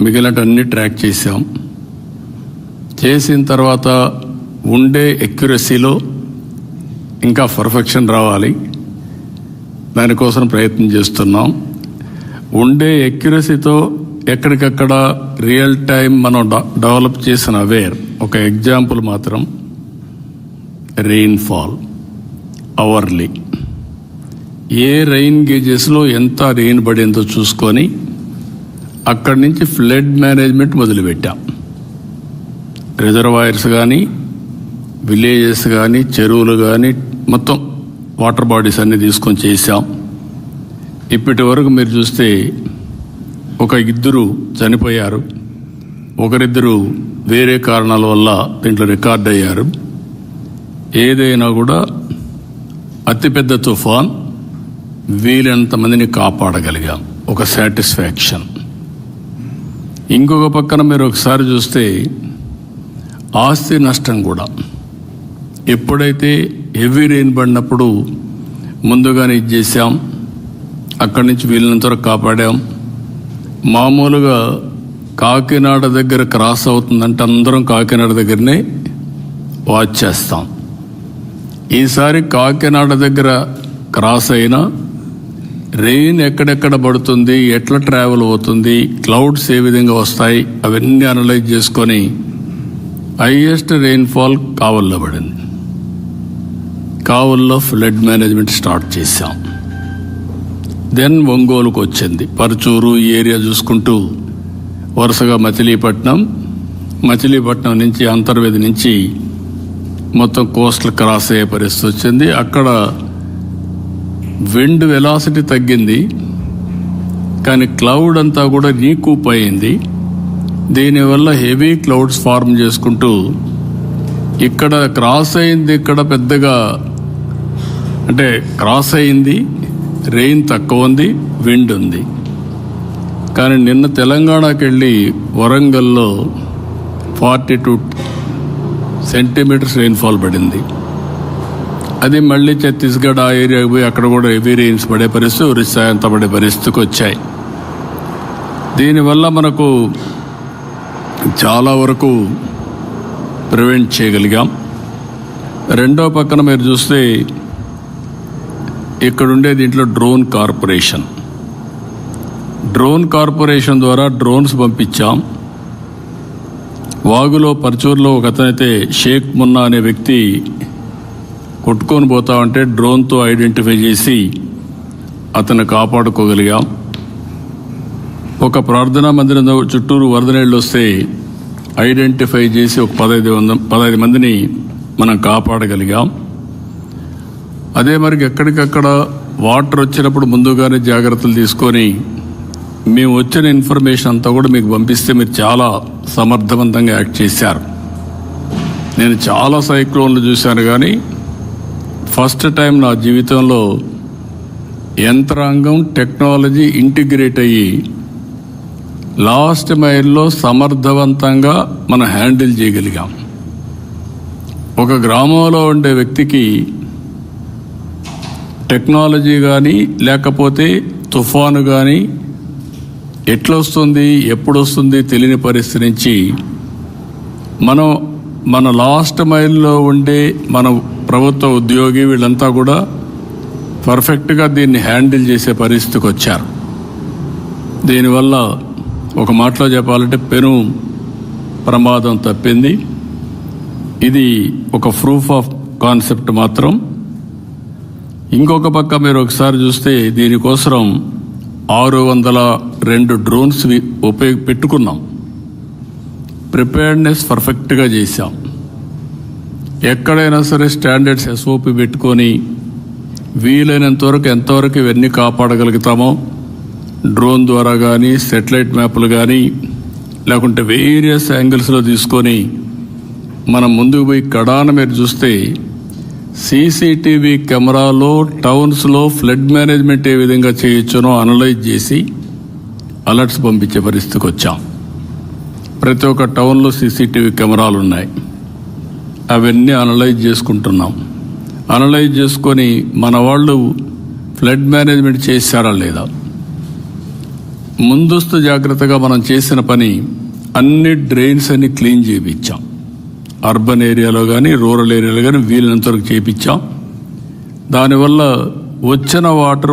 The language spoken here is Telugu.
మిగిలినటన్నీ ట్రాక్ చేసాం. చేసిన తర్వాత ఉండే ఎక్యురసీలో ఇంకా పర్ఫెక్షన్ రావాలి, దానికోసం ప్రయత్నం చేస్తున్నాం. ఉండే ఎక్యురసీతో ఎక్కడికక్కడ రియల్ టైం మనం డెవలప్ చేసిన అవేర్. ఒక ఎగ్జాంపుల్ మాత్రం రెయిన్ఫాల్ అవర్లీ, ఏ రెయిన్ గేజెస్లో ఎంత రెయిన్ పడిందో చూసుకొని అక్కడి నుంచి ఫ్లడ్ మేనేజ్మెంట్ మొదలుపెట్టాం. రిజర్వాయర్స్ కానీ, విలేజెస్ కానీ, చెరువులు కానీ, మొత్తం వాటర్ బాడీస్ అన్నీ తీసుకొని చేశాం. ఇప్పటి వరకు మీరు చూస్తే ఒక ఇద్దరు చనిపోయారు, ఒకరిద్దరు వేరే కారణాల వల్ల దీంట్లో రికార్డ్ అయ్యారు. ఏదైనా కూడా అతిపెద్ద తుఫాన్ వీలైనంత మందిని కాపాడగలిగాం, ఒక సాటిస్ఫాక్షన్. ఇంకొక పక్కన మీరు ఒకసారి చూస్తే ఆస్తి నష్టం కూడా, ఎప్పుడైతే హెవీ రెయిన్ పడినప్పుడు ముందుగానే ఇది చేశాం, అక్కడి నుంచి వీలైనంత వరకు కాపాడాం. మామూలుగా కాకినాడ దగ్గర క్రాస్ అవుతుందంటే అందరం కాకినాడ దగ్గరనే వాచ్ చేస్తాం. ఈసారి కాకినాడ దగ్గర క్రాస్ అయినా రెయిన్ ఎక్కడెక్కడ పడుతుంది, ఎట్లా ట్రావెల్ అవుతుంది, క్లౌడ్స్ ఏ విధంగా వస్తాయి, అవన్నీ అనలైజ్ చేసుకొని హైయెస్ట్ రెయిన్ఫాల్ కావల్లో పడింది. కావల్లో ఫ్లడ్ మేనేజ్మెంట్ స్టార్ట్ చేశాం. దెన్ ఒంగోలుకు వచ్చింది, పరుచూరు ఈ ఏరియా చూసుకుంటూ వరుసగా మచిలీపట్నం నుంచి అంతర్వేది నుంచి మొత్తం కోస్టల్ క్రాస్ అయ్యే పరిస్థితి వచ్చింది. అక్కడ విండ్ వెలాసిటీ తగ్గింది, కానీ క్లౌడ్ అంతా కూడా రీకూప్ అయింది. దీనివల్ల హెవీ క్లౌడ్స్ ఫార్మ్ చేసుకుంటూ ఇక్కడ క్రాస్ అయింది. ఇక్కడ పెద్దగా అంటే క్రాస్ అయింది, రెయిన్ తక్కువ ఉంది, విండ్ ఉంది. కానీ నిన్న తెలంగాణకి వెళ్ళి వరంగల్లో 42 సెంటీమీటర్స్ రెయిన్ఫాల్ పడింది. అది మళ్ళీ ఛత్తీస్గఢ్ ఆ ఏరియాకి పోయి అక్కడ కూడా హెవీ రెయిన్స్ పడే పరిస్థితి, ఒరిస్సా అంతా పడే పరిస్థితికి వచ్చాయి. దీనివల్ల మనకు చాలా వరకు ప్రివెంట్ చేయగలిగాం. రెండో పక్కన మీరు చూస్తే ఇక్కడుండే దీంట్లో డ్రోన్ కార్పొరేషన్ ద్వారా డ్రోన్స్ పంపించాం. వాగులో పర్చూరులో ఒక అతనైతే షేక్ మున్నా అనే వ్యక్తి కొట్టుకొని పోతా ఉంటే డ్రోన్తో ఐడెంటిఫై చేసి అతను కాపాడుకోగలిగాం. ఒక ప్రార్థనా మందిరం చుట్టూరు వరద నీళ్ళు వస్తే ఐడెంటిఫై చేసి ఒక 15 మందిని మనం కాపాడగలిగాం. అదే మరి ఎక్కడికక్కడ వాటర్ వచ్చినప్పుడు ముందుగానే జాగ్రత్తలు తీసుకొని మేము వచ్చిన ఇన్ఫర్మేషన్ అంతా కూడా మీకు పంపిస్తే మీరు చాలా సమర్థవంతంగా యాక్ట్ చేశారు. నేను చాలా సైక్లోన్లు చూశాను, కానీ ఫస్ట్ టైం నా జీవితంలో యంత్రాంగం టెక్నాలజీ ఇంటిగ్రేట్ అయ్యి లాస్ట్ మైల్లో సమర్థవంతంగా మనం హ్యాండిల్ చేయగలిగాం. ఒక గ్రామంలో ఉండే వ్యక్తికి టెక్నాలజీ కానీ లేకపోతే తుఫాను కానీ ఎట్లా వస్తుంది, ఎప్పుడు వస్తుంది తెలియని పరిస్థితి నుంచి మన లాస్ట్ మైల్లో ఉండే మన ప్రభుత్వ ఉద్యోగి వీళ్ళంతా కూడా పర్ఫెక్ట్గా దీన్ని హ్యాండిల్ చేసే పరిస్థితికి వచ్చారు. దీనివల్ల ఒక మాటలో చెప్పాలంటే పెను ప్రమాదం తప్పింది. ఇది ఒక ప్రూఫ్ ఆఫ్ కాన్సెప్ట్ మాత్రం. ఇంకొక పక్క మీరు ఒకసారి చూస్తే దీనికోసం 602 డ్రోన్స్ పెట్టుకున్నాం. ప్రిపేర్డ్నెస్ పర్ఫెక్ట్గా చేశాం. ఎక్కడైనా సరే స్టాండర్డ్స్ ఎస్ఓపి పెట్టుకొని వీలైనంత వరకు ఎంతవరకు ఇవన్నీ కాపాడగలుగుతామో డ్రోన్ ద్వారా కానీ, సెటిలైట్ మ్యాప్లు కానీ, లేకుంటే వేరియస్ యాంగిల్స్లో తీసుకొని మనం ముందుకు పోయి కడాన మీరు చూస్తే సీసీటీవీ కెమెరాలో టౌన్స్లో ఫ్లడ్ మేనేజ్మెంట్ ఏ విధంగా చేయొచ్చునో అనలైజ్ చేసి అలర్ట్స్ పంపించే పరిస్థితికి వచ్చాం. ప్రతి ఒక్క టౌన్లో సీసీటీవీ కెమెరాలు ఉన్నాయి, అవన్నీ అనలైజ్ చేసుకుంటున్నాం. అనలైజ్ చేసుకొని మన వాళ్ళు ఫ్లడ్ మేనేజ్మెంట్ చేశారా లేదా, ముందస్తు జాగ్రత్తగా మనం చేసిన పని అన్ని డ్రైన్స్ అన్ని క్లీన్ చేయించాం. అర్బన్ ఏరియాలో కానీ రూరల్ ఏరియాలో కానీ వీలైనంత వరకు చేయించాం. దానివల్ల వచ్చిన వాటర్